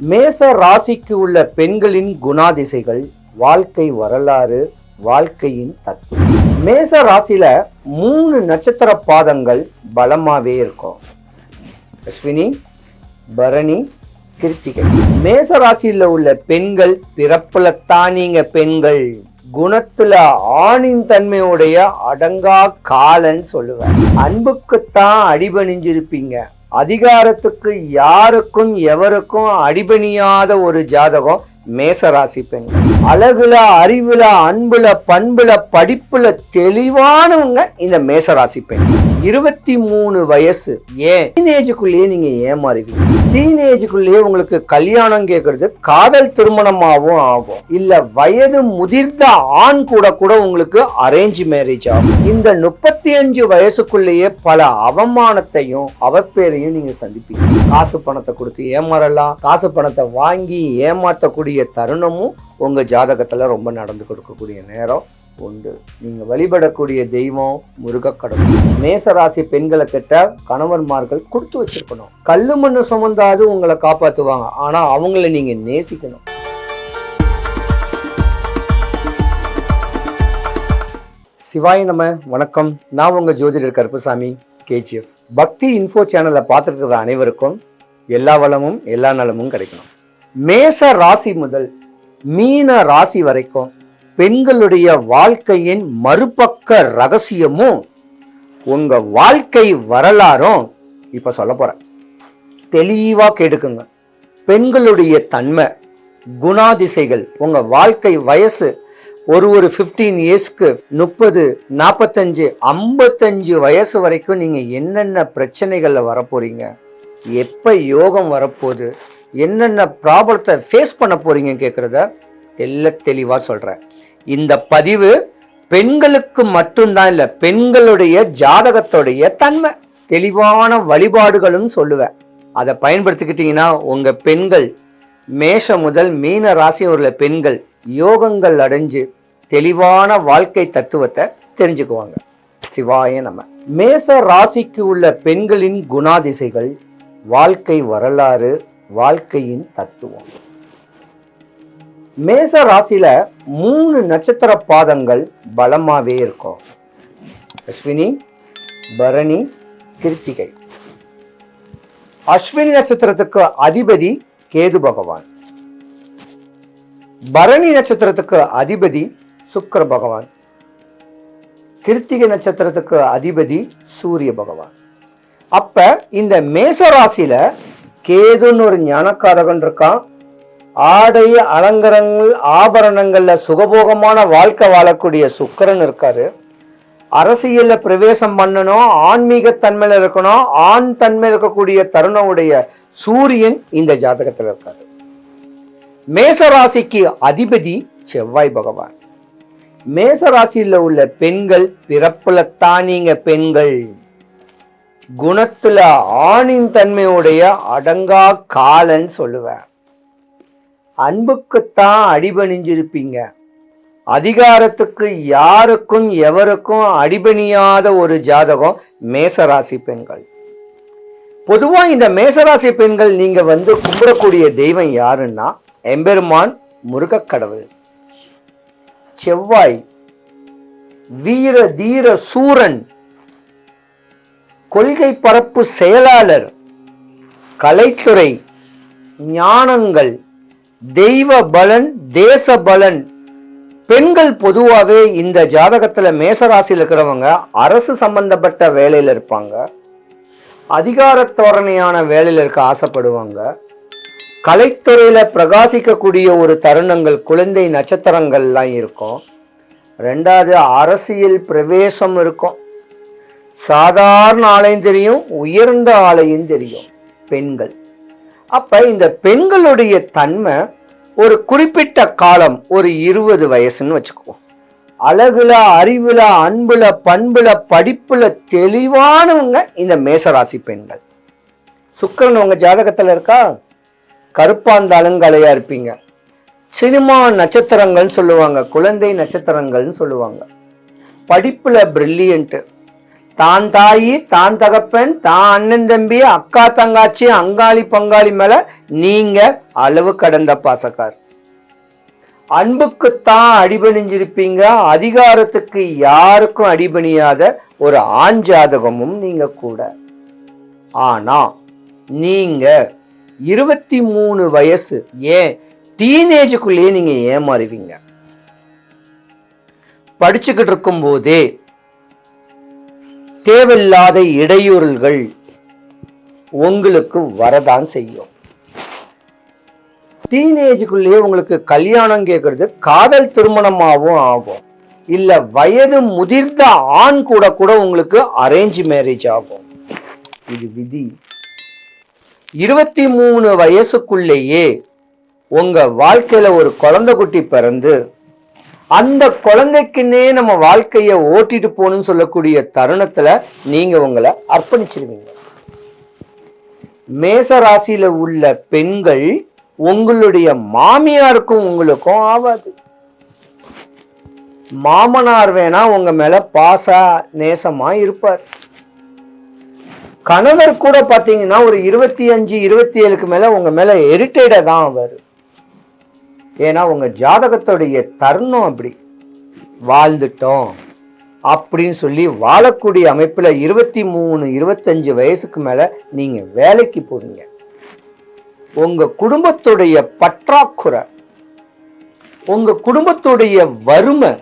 மேச ராசிக்கு உள்ள பெண்களின் குணாதிசைகள், வாழ்க்கை வரலாறு, வாழ்க்கையின் தத்துவம். மேச ராசியில 3 நட்சத்திர பாதங்கள் பலமாவே இருக்கும். அஸ்வினி, பரணி, கிருத்திகை. மேச ராசியில உள்ள பெண்கள் பிறப்புல தானீங்க பெண்கள், குணத்துல ஆணின் தன்மையுடைய அடங்கா காலன்னு சொல்லுவேன். அன்புக்குத்தான் அடிபணிஞ்சிருப்பீங்க. அதிகாரத்துக்கு யாருக்கும் எவருக்கும் அடிபணியாத ஒரு ஜாதகம் மேசராசி பெண்கள். அழகுல, அறிவுல, அன்புல, பண்புல, படிப்புல தெளிவானவங்க இந்த மேசராசி பெண்கள். 23 வயசு, ஏன் டீனேஜுக்குள்ளேயே நீங்க ஏமாறுவீங்க. டீனேஜுக்குள்ளேயே உங்களுக்கு கல்யாணம் கேட்கறது காதல் திருமணமாகவும் ஆகும், இல்ல வயது முதிர்ந்த ஆண் கூட உங்களுக்கு அரேஞ்ச் மேரேஜ் ஆகும். இந்த 35 வயசுக்குள்ளேயே பல அவமானத்தையும் அவப்பேரையும் நீங்க சந்திப்பீங்க. காசு பணத்தை கொடுத்து ஏமாறலாம், காசு பணத்தை வாங்கி ஏமாற்றக்கூடிய தருணமும் உங்க ஜாதகத்துல ரொம்ப நடந்து கொடுக்கக்கூடிய நேரம் உண்டு. நீங்க வழிபடக்கூடிய தெய்வம் முருகக்கடவுள். மேசராசி பெண்களை கிட்ட கணவன்மார்கள் கொடுத்து வச்சிருக்கணும். கல்லு மண்ணு சுமந்தாது உங்களை காப்பாத்துவாங்க, ஆனா அவங்கள நீங்க நேசிக்கணும். சிவாய நம. வணக்கம், நான் உங்க ஜோதிடர் கருப்புசாமி, கேஜிஎஃப். பக்தி இன்ஃபோ சேனலை பார்த்துருக்கிற அனைவருக்கும் எல்லா வளமும் எல்லா நலமும் கிடைக்கணும். மேச ராசி முதல் மீன ராசி வரைக்கும் பெண்களுடைய வாழ்க்கையின் மறுபக்க ரகசியமும் உங்க வாழ்க்கை வரலாறும் இப்ப சொல்ல போறேன். தெளிவா கேட்டுக்குங்க. பெண்களுடைய தன்மை, குணாதிசைகள், உங்க வாழ்க்கை வயசு ஒரு 15 இயர்ஸ்க்கு 30, 45, 55 வயசு வரைக்கும் நீங்க என்னென்ன பிரச்சனைகள்ல வரப்போறீங்க, எப்ப யோகம் வரப்போகுது, என்னென்ன ப்ராப்ளத்தை ஃபேஸ் பண்ண போறீங்க கேட்குறத தெளிவா சொல்றேன். இந்த பதிவு பெண்களுக்கு மட்டும்தான் இல்லை, பெண்களுடைய ஜாதகத்துடைய தன்மை, தெளிவான வழிபாடுகளும் சொல்லுவேன். அதை பயன்படுத்திக்கிட்டீங்கன்னா உங்க பெண்கள் மேஷ முதல் மீன ராசி உள்ள பெண்கள் யோகங்கள் அடைஞ்சு தெளிவான வாழ்க்கை தத்துவத்தை தெரிஞ்சுக்குவாங்க. சிவாய நம. மேச ராசிக்கு உள்ள பெண்களின் குணாதிசைகள், வாழ்க்கை வரலாறு, வாழ்க்கையின் தத்துவம். மேச ராசியில 3 நட்சத்திர பாதங்கள் பலமாவே இருக்கும். அஸ்வினி, பரணி, கிருத்திகை. அஸ்வினி நட்சத்திரத்துக்கு அதிபதி கேது பகவான். பரணி நட்சத்திரத்துக்கு அதிபதி சுக்கிர பகவான். கிருத்திகை நட்சத்திரத்துக்கு அதிபதி சூரிய பகவான். அப்ப இந்த மேச ராசியில கேதுன்னு ஒரு ஞானக்காரகன் இருக்கான். ஆடை அலங்கரங்கள் ஆபரணங்கள்ல சுகபோகமான வாழ்க்கை வாழக்கூடிய சுக்கிரன் இருக்காரு. அரசியல்ல பிரவேசம் பண்ணணும், ஆன்மீக தன்மையில இருக்கணும், ஆண் தன்மையில் இருக்கக்கூடிய தருணவுடைய சூரியன் இந்த ஜாதகத்தில் இருக்காரு. மேசராசிக்கு அதிபதி செவ்வாய் பகவான். மேசராசியில் உள்ள பெண்கள் பிறப்புல தானீங்க பெண்கள், குணத்துல ஆணின் தன்மையுடைய அடங்கா காலன்னு சொல்லுவேன். அன்புக்குத்தான் அடிபணிஞ்சிருப்பீங்க. அதிகாரத்துக்கு யாருக்கும் எவருக்கும் அடிபணியாத ஒரு ஜாதகம் மேசராசி பெண்கள். பொதுவா இந்த மேசராசி பெண்கள் நீங்க கும்பிடக்கூடிய தெய்வம் யாருன்னா எம்பெருமான் முருகக்கடவுள். செவ்வாய் வீர தீர சூரன், கொள்கை பரப்பு செயலாளர், கலைத்துறை, ஞானங்கள், தெய்வ பலன், தேச பலன். பெண்கள் பொதுவாகவே இந்த ஜாதகத்துல மேசராசியில் இருக்கிறவங்க அரசு சம்பந்தப்பட்ட வேலையில இருப்பாங்க, அதிகார தோரணையான வேலையில இருக்க ஆசைப்படுவாங்க, கலைத்துறையில பிரகாசிக்கக்கூடிய ஒரு தருணங்கள், குழந்தை நட்சத்திரங்கள்லாம் இருக்கும். 2வது அரசியல் பிரவேசம் இருக்கும். சாதாரண ஆளையும் தெரியும், உயர்ந்த ஆளையும் தெரியும் பெண்கள். அப்ப இந்த பெண்களுடைய தன்மை ஒரு குறிப்பிட்ட காலம், ஒரு 20 வயசுன்னு வச்சுக்குவோம். அழகுல, அறிவுல, அன்புல, பண்புல, படிப்புல தெளிவானவங்க இந்த மேசராசி பெண்கள். சுக்கிரன் உங்க ஜாதகத்துல இருக்கா, கருப்பாந்த அலங்கலையா இருப்பீங்க. சினிமா நட்சத்திரங்கள்னு சொல்லுவாங்க, குழந்தை நட்சத்திரங்கள்னு சொல்லுவாங்க. படிப்புல பிரில்லியன்ட், தான் தாயி, தான் தகப்பன், தான் அண்ணன் தம்பி, அக்கா தங்காச்சி, அங்காளி பங்காளி மேல நீங்க அளவு கடந்த பாசக்கார். அன்புக்குத்தான் அடிபணிஞ்சிருப்பீங்க, அதிகாரத்துக்கு யாருக்கும் அடிபணியாத ஒரு ஆண் ஜாதகமும் நீங்க கூட. ஆனா நீங்க 23 வயசு, ஏன் டீனேஜுக்குள்ளேயே நீங்க ஏமாறுவீங்க. படிச்சுக்கிட்டு இருக்கும் போதே தேவையில்லாத இடையூறுகள் உங்களுக்கு வரதான் செய்யும். டீனேஜுக்குள்ளேயே உங்களுக்கு கல்யாணம் கேட்கறது காதல் திருமணமாகவும் ஆகும், இல்ல வயது முதிர்ந்த ஆண் கூட உங்களுக்கு அரேஞ்ச் மேரேஜ் ஆகும். இது விதி. 23 வயசுக்குள்ளேயே உங்க வாழ்க்கையில ஒரு குழந்தை குட்டி பிறந்து அந்த குழந்தைக்குன்னே நம்ம வாழ்க்கைய ஓட்டிட்டு போகணும்னு சொல்லக்கூடிய தருணத்துல நீங்க உங்களை அர்ப்பணிச்சிருவீங்க. மேச ராசியில உள்ள பெண்கள் உங்களுடைய மாமியாருக்கும் உங்களுக்கும் ஆவாது. மாமனார் வேணா உங்க மேல பாச நேசமா இருப்பார். கணவர் கூட பாத்தீங்கன்னா ஒரு 25, 27க்கு மேல உங்க மேல எரிட்டேடா தான் ஆவாரு. ஏன்னா உங்க ஜாதகத்துடைய தருணம் அப்படி. வாழ்ந்துட்டோம் அப்படின்னு சொல்லி வாழக்கூடிய அமைப்புல 23, 25 வயசுக்கு மேல நீங்க வேலைக்கு போறீங்க. உங்க குடும்பத்துடைய பற்றாக்குறை, உங்க குடும்பத்துடைய வறுமை,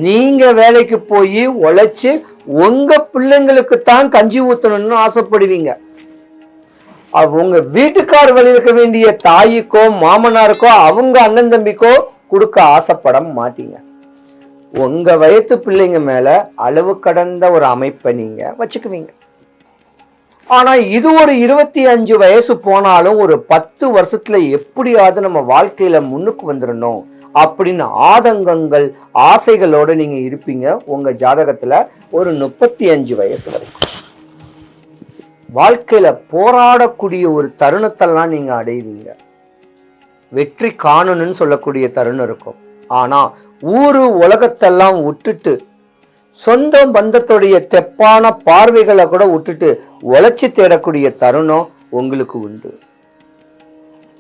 நீங்க வேலைக்கு போய் உழைச்சு உங்க பிள்ளைங்களுக்கு தான் கஞ்சி ஊத்தணும்னு ஆசைப்படுவீங்க. உங்க வீட்டுக்கார் வழி இருக்க வேண்டிய தாய்க்கோ மாமனாருக்கோ அவங்க அண்ணன் தம்பிக்கோ கொடுக்க ஆசைப்பட மாட்டீங்க. உங்க வயத்து பிள்ளைங்க மேல அளவு கடந்த ஒரு அமைப்பை நீங்க வச்சுக்குவீங்க. ஆனா இது ஒரு 25 வயசு போனாலும் ஒரு 10 வருஷத்துல எப்படியாவது நம்ம வாழ்க்கையில முன்னுக்கு வந்துடணும் அப்படின்னு ஆதங்கங்கள் ஆசைகளோட நீங்க இருப்பீங்க. உங்க ஜாதகத்துல ஒரு 35 வயசு வரைக்கும் வாழ்க்கையில போராடக்கூடிய ஒரு தருணத்தெல்லாம் நீங்க அடைவீங்க. வெற்றி காணணும்னு சொல்லக்கூடிய தருணம் இருக்கும். ஆனா ஊரு உலகத்தெல்லாம் விட்டுட்டு சொந்த பந்தத்துடைய தெப்பான பார்வைகளை கூட விட்டுட்டு உழைச்சி தேடக்கூடிய தருணம் உங்களுக்கு உண்டு.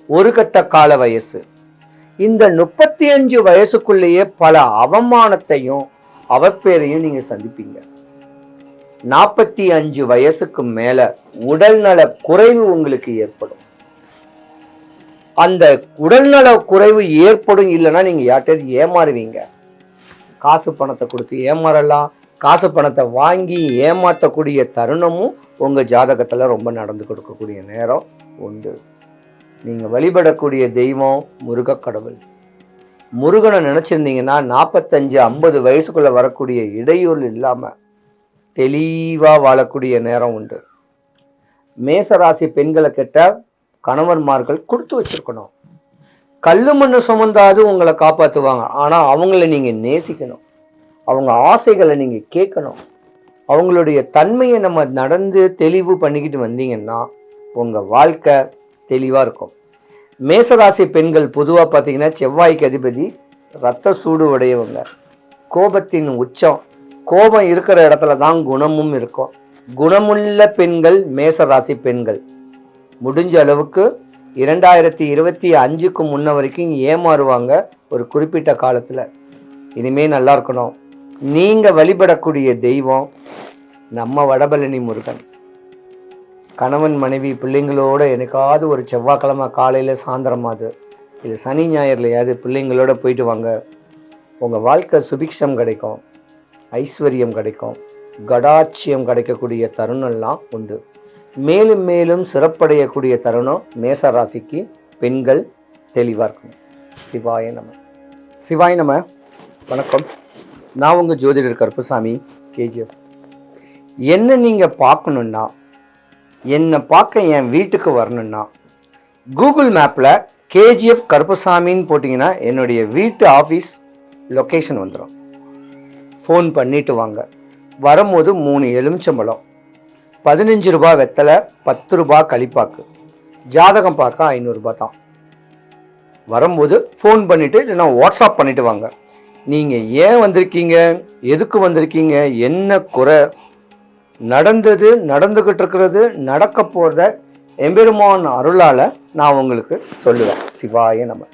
ஒரு கட்ட கால வயசு. இந்த 35 வயசுக்குள்ளேயே பல அவமானத்தையும் அவப்பேரையும் நீங்க சந்திப்பீங்க. 45 வயசுக்கு மேல உடல்நல குறைவு உங்களுக்கு ஏற்படும். அந்த உடல்நல குறைவு ஏற்படும், இல்லைன்னா நீங்க யார்கிட்ட ஏமாறுவீங்க. காசு பணத்தை கொடுத்து ஏமாறலாம், காசு பணத்தை வாங்கி ஏமாற்றக்கூடிய தருணமும் உங்க ஜாதகத்துல ரொம்ப நடந்து கொடுக்கக்கூடிய நேரம் உண்டு. நீங்க வழிபடக்கூடிய தெய்வம் முருக கடவுள். முருகனை நினைச்சிருந்தீங்கன்னா 45, 50 வயசுக்குள்ள வரக்கூடிய இடையூறு இல்லாம தெளிவா வாழக்கூடிய நேரம் உண்டு. மேசராசி பெண்களை கிட்ட கணவன்மார்கள் கொடுத்து வச்சிருக்கணும். கல்லு மண்ணு சுமந்தாது உங்களை காப்பாற்றுவாங்க. ஆனா அவங்கள நீங்க நேசிக்கணும், அவங்க ஆசைகளை நீங்க கேட்கணும். அவங்களுடைய தன்மையை நம்ம நடந்து தெளிவு பண்ணிக்கிட்டு வந்தீங்கன்னா உங்க வாழ்க்கை தெளிவா இருக்கும். மேசராசி பெண்கள் பொதுவா பார்த்தீங்கன்னா செவ்வாய்க்கு அதிபதி, இரத்த சூடு உடையவங்க, கோபத்தின் உச்சம். கோபம் இருக்கிற இடத்துல தான் குணமும் இருக்கும். குணமுள்ள பெண்கள் மேசராசி பெண்கள். முடிஞ்ச அளவுக்கு 2025க்கு முன்ன வரைக்கும் ஏமாறுவாங்க ஒரு குறிப்பிட்ட காலத்துல. இனிமே நல்லா இருக்கணும். நீங்க வழிபடக்கூடிய தெய்வம் நம்ம வடபழனி முருகன். கணவன் மனைவி பிள்ளைங்களோட எனக்காவது ஒரு செவ்வாய்க்கிழமை காலையில சாயந்தரமாவது இது சனி ஞாயிறுலையாவது பிள்ளைங்களோட போயிட்டு வாங்க. உங்க வாழ்க்கை சுபிக்ஷம் கிடைக்கும், ஐஸ்வர்யம் கிடைக்கும், கடாட்சியம் கிடைக்கக்கூடிய தருணம்லாம் உண்டு. மேலும் மேலும் சிறப்படையக்கூடிய தருணம் மேச ராசிக்கு பெண்கள் தெளிவாக இருக்கணும். சிவாய நம. சிவாய நம. வணக்கம். நான் உங்க ஜோதிடர் கருப்பசாமி, கேஜிஎஃப். என்ன நீங்க பார்க்கணுன்னா, என்னை பார்க்க என் வீட்டுக்கு வரணுன்னா கூகுள் மேப்பில் கேஜிஎஃப் கருப்பசாமின்னு போட்டிங்கன்னா என்னுடைய வீட்டு ஆஃபீஸ் லொக்கேஷன் வந்துடும். ஃபோன் பண்ணிட்டு வாங்க. வரும்போது 3 எலுமிச்சம்பழம், 15 ரூபாய் வெத்தலை, 10 ரூபாய் களிப்பாக்கு, ஜாதகம் பார்க்க 500 ரூபாய் தான். வரும்போது ஃபோன் பண்ணிட்டு இல்லைன்னா வாட்ஸ்அப் பண்ணிட்டு வாங்க. நீங்க ஏன் வந்திருக்கீங்க, எதுக்கு வந்திருக்கீங்க, என்ன குறை, நடந்தது, நடந்துகிட்டு இருக்கிறது, நடக்க போற எம்பெருமான் அருளால நான் உங்களுக்கு சொல்லுவேன். சிவாய நம.